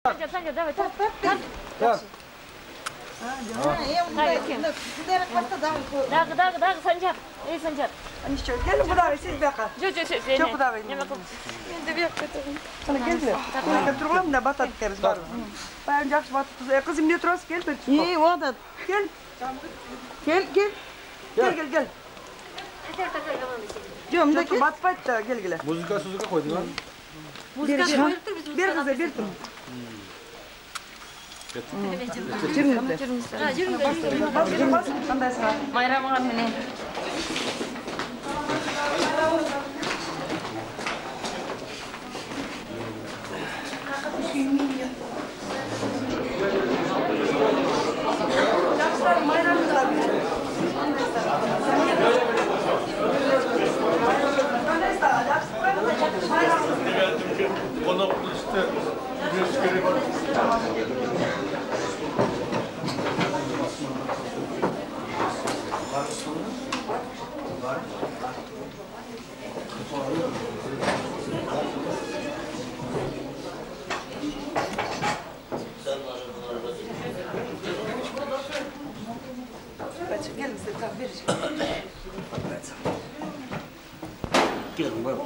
Санжар, давай, так. Дағы, Санжар. Ей, Санжар. Ничего, gel Құдағай, сен бияққа. Жоқ, Жоқ, Құдағай. Енді бияққа. Sana gel de. Ben тұрғылам да батат кәріз бар. Баян жақсы батат. Қызым не тұрасыз? Gel bir. Оғдат. Gel. Gel. Жоқ, мында кел. Батпайды да, gel. Muzika koydun ha? Музыка қойып тұр, біз Бер қызы, бер тұрм. Жүріңіздер. Қандай сұрақ? Майрамға менен. Жақсылар, майрамызға бер. Konaklı işte güneşleri var. Gel bize, tamam, ver. Gelin bak.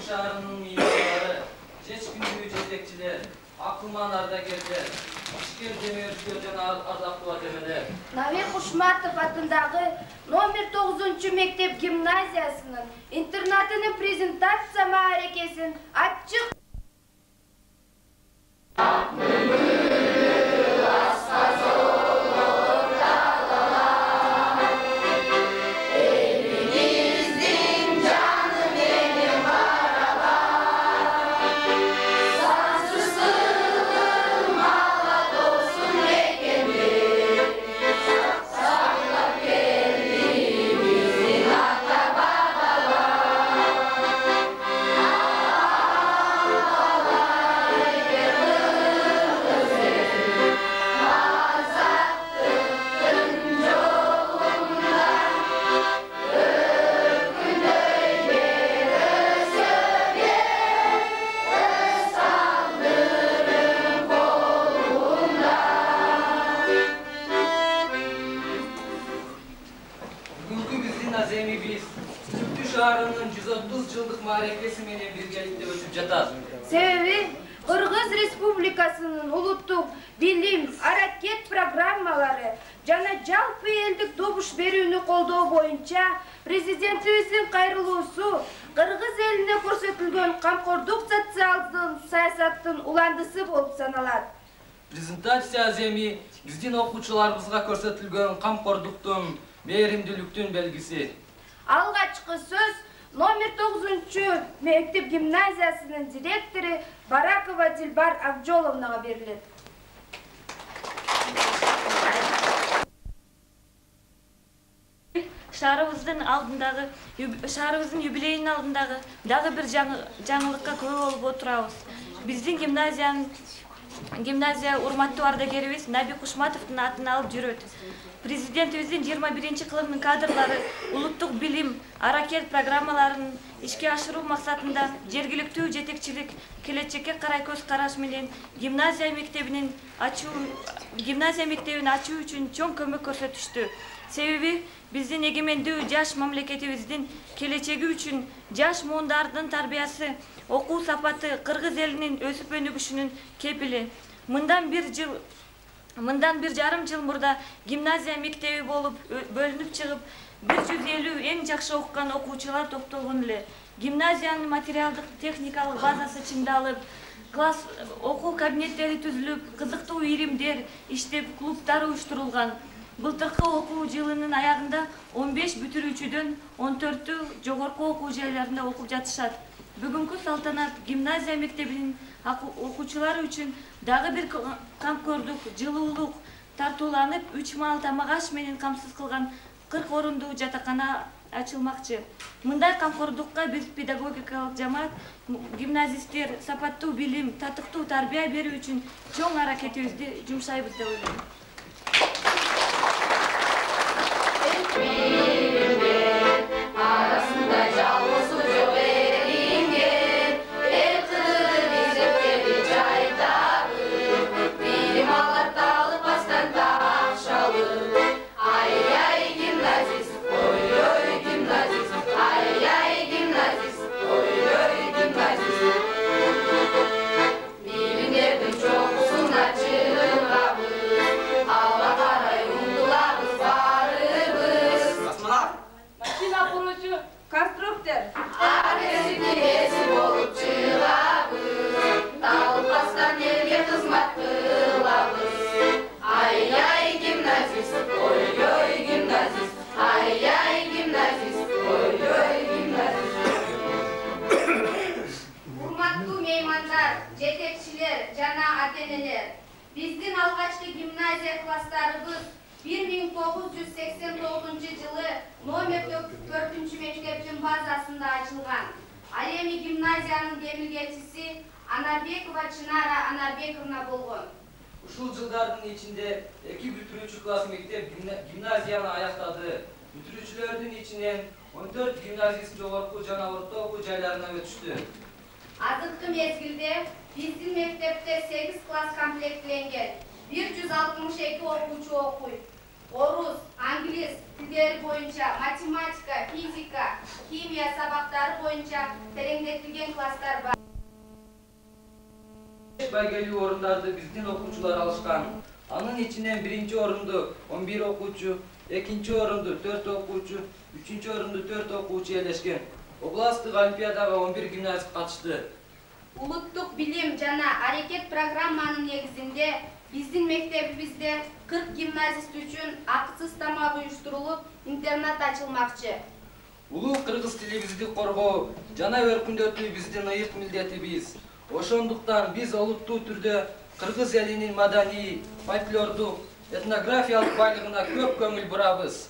Şaharının mimarları, Çeşkindüğü cetekçiler, Akılman Ardagerler, İşker Demircilerden Ardaklı Atemeler. Навер Кушматов атындағы номер 9 мектеп гимназиясының интернатының презентация мәрекесін açık. Şaharının 130 yıllık marekesi menen birgelikte ötüp жатат. Sebebi Kırgız Respublikasının Uluttuk Bilim Hareket programmaları jana жалпы элдик добуш берүүнү колдоо боюнча президентибиздин кайрылуусу Кыргыз элине көрсөтүлгөн камкордук социалдык саясаттын уландысы болуп саналат. Презентация аземи биздин окуучуларыбызга көрсөтүлгөн камкордуктун, мээримдүүлүктүн белгиси. Алгачкы сөз номер 9 мектеп гимназиясынын директору Баракова Дилбар Акжоловнага берилет. Шаарыбыздын юбилейинин алдындагы дагы бир жаңылыкка күбө болуп отурабыз. Биздин гимназия урматтуу ардагерибиз Наби Кушматовдун атын алып жүрөт. Президентибиздин 21-кылымдын кадрлары улуттук билим, аракет программаларын ишке ашыруу максатында жергиликтүү жетекчилик келечекке карай көз караш менен гимназия мектебин ачуу үчүн чоң көмөк көрсөтүштү. Себеби биздин эгемендүү жаш мамлекетибиздин келечеги үчүн жаш муундардын тарбиясы, окуу сапаты Кыргыз элинин өсүп өнүгүшүнүн кепили. Мындан бир жарым жыл мурда гимназия мектеби болуп бөлүнүп чыгып, 150 эң жакшы окуган окуучулар топтолгон эле. Гимназиянын материалдык техникалык базасы чыңдалып, класс окуу кабинеттери түзүлүп, кызыктуу иримдер иштеп, клубдар уюштурулган. Былтыркы окуу жылынын аягында 15 бүтүрүүчүдөн 14-тү жогорку окуу жайларында окуп жатышат. Бүгүнкү салтанат гимназия мектебинин окуучулары үчүн дагы бир камкордук, жылуулук тартууланып, 3 маал тамак аш менен камсыз кылган 40 орундуу жатакана ачылмакчы. Мындай камкордукка биз педагогикалык жамаат, гимназисттер сапаттуу билим, татыктуу тарбия берүү үчүн чоң аракетибизди жумшайбыз деп ойлойм. Arasında жалғыз жоқ ерінген, ел қылыр жетекчилер жана ата-энелер. Биздин алгачкы гимназия класстарыбыз 1989-жылы номер 4-мектептин базасында ачылган. Ал эми гимназиянын демилгечиси Анарбекова Чынара Анарбековна болгон. Ушул жылдардын ичинде 2 бүтүрүүчү класс мектеп гимназияны аяктады. Бүтүрүүчүлөрдүн ичинен 14 гимназист жогорку жана орто окуу жайларына өтүштү. Азыркы мезгилде биздин мектепте 8 класс комплектленген. 162 окуучу окуйт. Орус, англис тилдери боюнча математика, физика, химия сабактары боюнча тереңдетилген класстар бар. Байгелүү орундарды биздин окуучулар алышкан. Анын ичинен 1-чи орунду 11 окуучу, 2-чи орунду 4 окуучу, 3-чү орунду 4 окуучу ээлешкен. Областтык олимпиадага 11 гимназист катышты. Улуттук билим жана аракет программанын негизинде биздин мектебибизде 40 гимназист үчүн акысыз тамак уюштурулуп, интернат ачылмакчы. Улуу кыргыз тилибизди коргоо жана өркүндөтүү биздин ыйык милдетибиз. Ошондуктан биз олуттуу түрдө кыргыз элинин маданий, фольклордук, этнографиялык байлыгына көп көңүл бурабыз.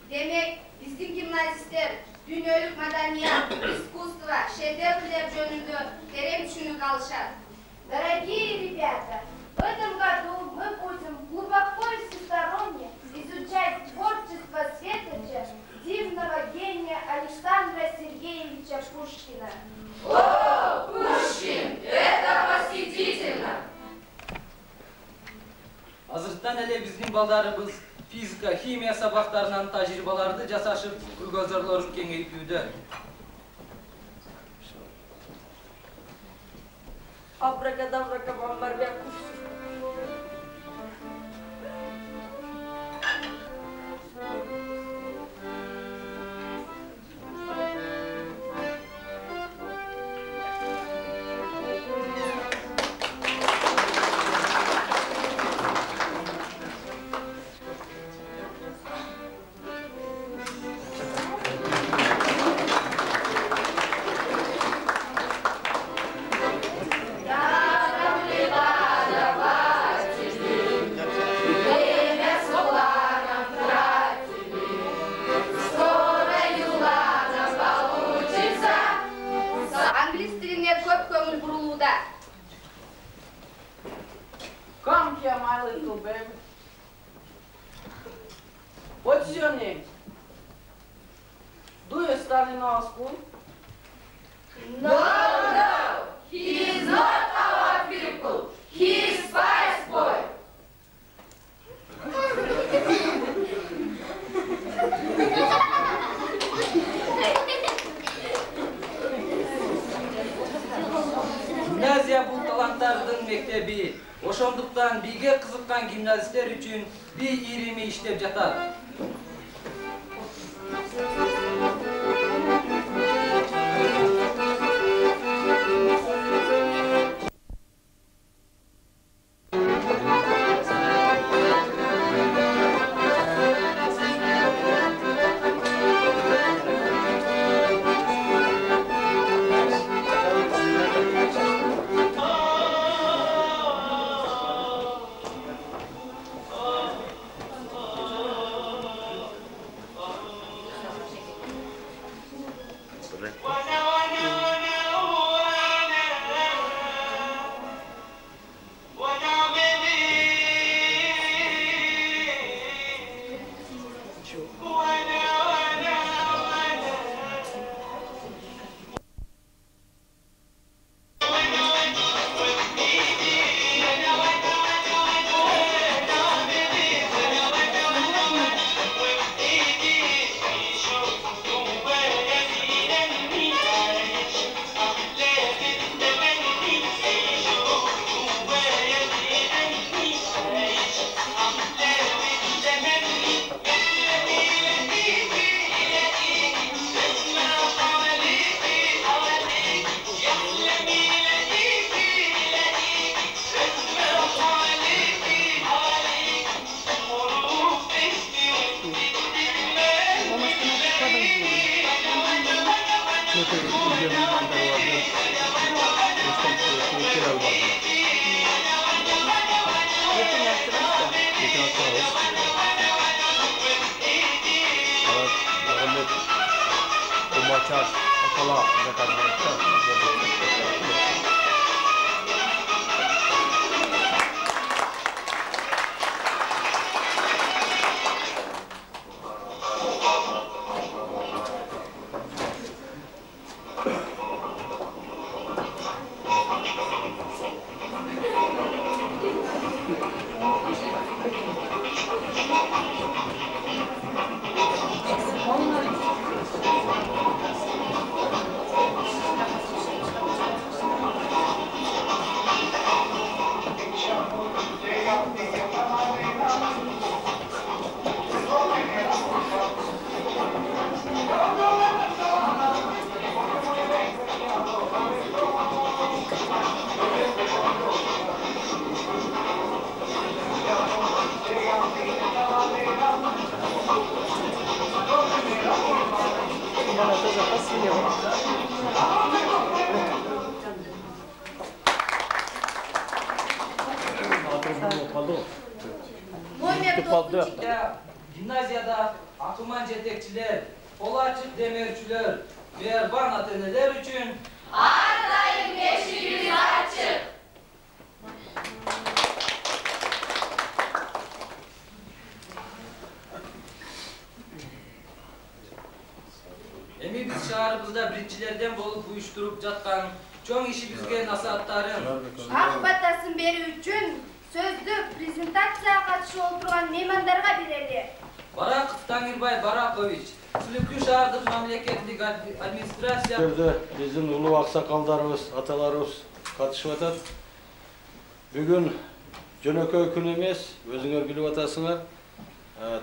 Demek bizim gimnazistler dünyoluk madaniyat, искусство, шедеврлер жөнүндө терең түшүнүк алышат. Дорогие ребята, в этом году мы будем глубоко и всесторонне изучать творчество светоча, дивного гения Александра Сергеевича Пушкина. О, Пушкин, это восхитительно! Азырттан эле биздин балдарыбыз физика, химия сабактарынан тажрыйбаларды жасашып, кругозорлорун кеңейтүүдө. Абракадабра кабамбар бек. Come here, my little baby. What's your name? Do you study in our school? No, he is not our pupil. He is spice boy. чыккан гимназисттер үчүн bir ирими иштеп жатат. Gimnaziyada akıman jetekçiler, kolu açık demirçiler ve barın ata-eneler üçün Her daim eşiğimiz açık. Emi biz şaharımızda birinçilerden bolup uyuşturup жатқан çoğun işimizge nasihatların Ак батасын берүү үчүн сөздү презентацияга катышып отурган меймандарга берели. Barakov Tangirбай Barakovич, Sülüklü Şahardық мамлекеттик администрация Bizim ulu aksakallarımız, atalarımız katışıp atat. Bugün Jönököy күн эмес, өзүңөр билип атасыңар.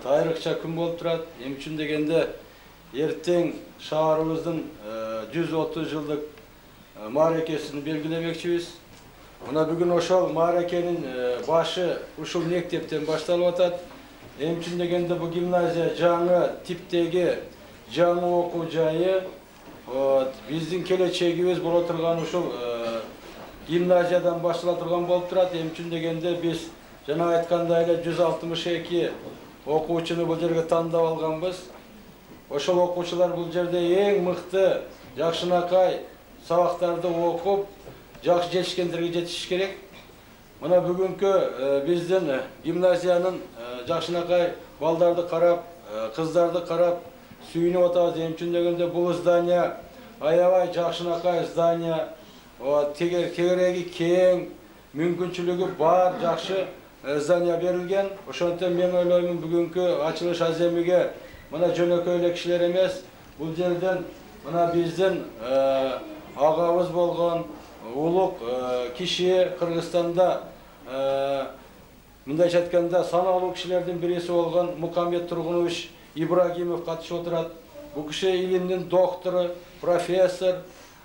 Тайрыкча күн болуп турат. Эми үчүн дегенде эртең шаарыбыздын 130 жылдык мааракесин белгилемекчибиз. Мына бүгүн ошол мааракенин башы ушул мектептен башталып атат. Эми үчүн дегенде бул гимназия жаңы типтеги жаңы окуу жайы. Биздин келечегибиз боло турган ушул гимназиядан баштала турган болуп турат. Эми үчүн дегенде биз жана айткандай эле 162 окуучуну бул жерге тандап алганбыз. Ошол окуучулар бул жерде эң мыкты, жакшынакай сабактарды окуп, жакшы жетишкендерге жетишиш керек. Мына бүгүнкү биздин гимназиянын жакшынакай балдарды карап, кыздарды карап сүйүнүп атабыз. Эми үчүн дегенде бул здание аябай жакшынакай здание, тегереги кең, мүмкүнчүлүгү бар, жакшы здание берилген. Ошондуктан мен ойлоймун бүгүнкү ачылыш аземиге мына жөнөкөй эле кишилер эмес, бул жерден мына биздин агабыз болгон улук киши Кыргызстанда Мындайча айтканда саналуу кишилердин бириси болгон Мукаммед Тургунович Ибрагимов катышып отурат. Бул киши илимдин доктору, профессор,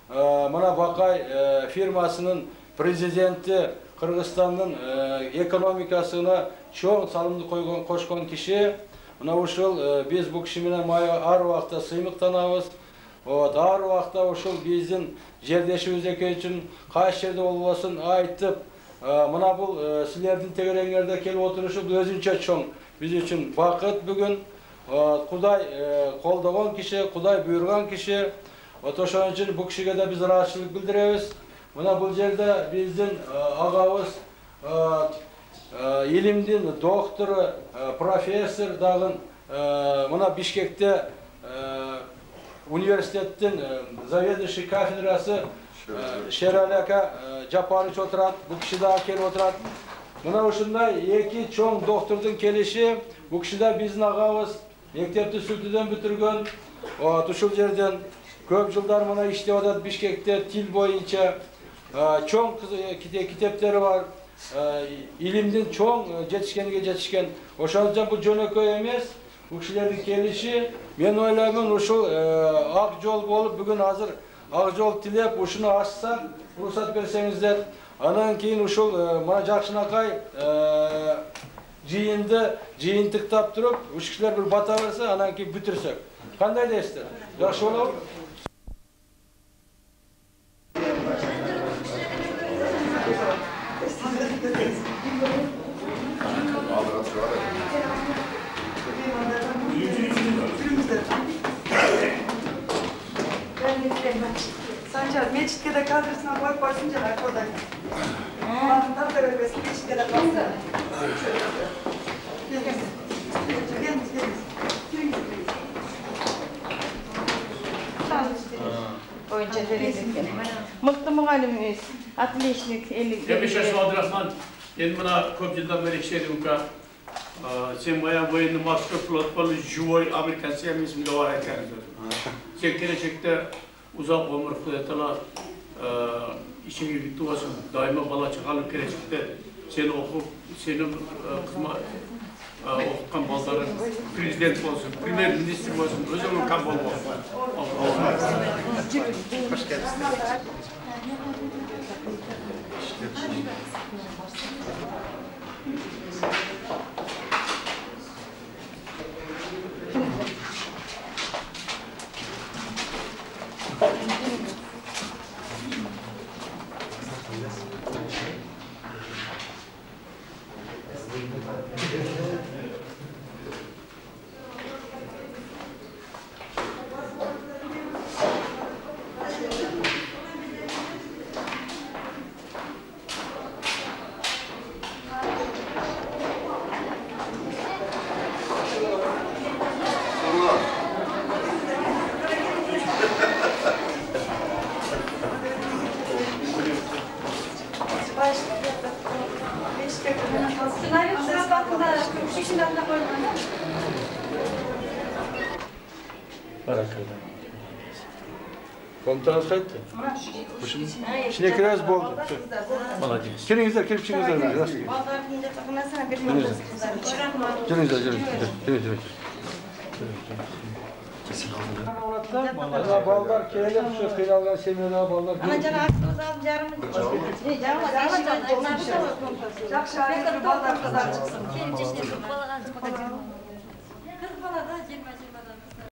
мына Бакай фирмасынын президенти, Кыргызстандын экономикасына чоң салымды кошкон киши. Мына ушул биз бул киши менен ар убакта сыймыктанабыз. Ар убакта ушул биздин жердешибиз экөө үчүн кайсы жерде болбосун айтып, мына бул силердин тегереңерде келип отурушу өзүнчө чоң биз үчүн бакыт бүгүн. Кудай колдогон киши, Кудай буйрган киши. Ошон үчүн бул кишиге да биз ыраазычылык билдиребиз. Мына бул жерде биздин агабыз илимдин доктору, профессор дагы мына Бишкекте университеттин заведующий кафедрасы Шерали ака Жапарович отурат. Бул киши дагы келип отурат. Мына ушундай эки чоң доктордун келиши. Бул киши да биздин агабыз мектепти Сүлтүдөн бүтүргөн. Ушул жерден көп жылдар мына иштеп атат Бишкекте тил боюнча. Чоң китептери бар. Илимдин чоң жетишкенге жетишкен. Ошон үчүн бул жөнөкөй эмес. Бул кишилердин келиши, мен ойлоймун ушул ак жол болуп, бүгүн азыр ак жол тилеп, ушуну ачсак, уруксат берсеңиздер, анан кийин ушул мына Жакшынакай жыйынтыктап туруп, уш кишилер бир бата берсе, анан кийин бүтүрсөк. Кандай дейсиздер? Жакшы болобу? Sancar, meçitke de kadrısına koyup koysun canım oradan. Bakın tam da vermesin, meçitke de kalsın. Oyunca verelim. Mıktı muhalimiz, atlışlık, 25 yaşlı Abdurrahman, ben buna көп жылдан beri işledim ki sen bayağı boyunlu master flotbalı Juvoy Amerikan sevmesinde var ekan. Sen gelecekte uzak ömür kudetala işini birlikte olsun, daima bala çıkalım gelecekte sen okup, senin okukan balların prezident olsun, primer minister olsun, özümün kapalı olsun. Hoş geldiniz. Komutanız kayıttı. Şimdi kiraz boldu. Молодец. Kirinizler, kiripçinizler. Kirinizler. Ballar kelim şu kıyılalgan semiyona ballar. Ana canı aksınız alın yarımı. Jakşı ballar kadar çıksın. Kelim çeşitli kırk baladan çıkmadan. 40 balada 20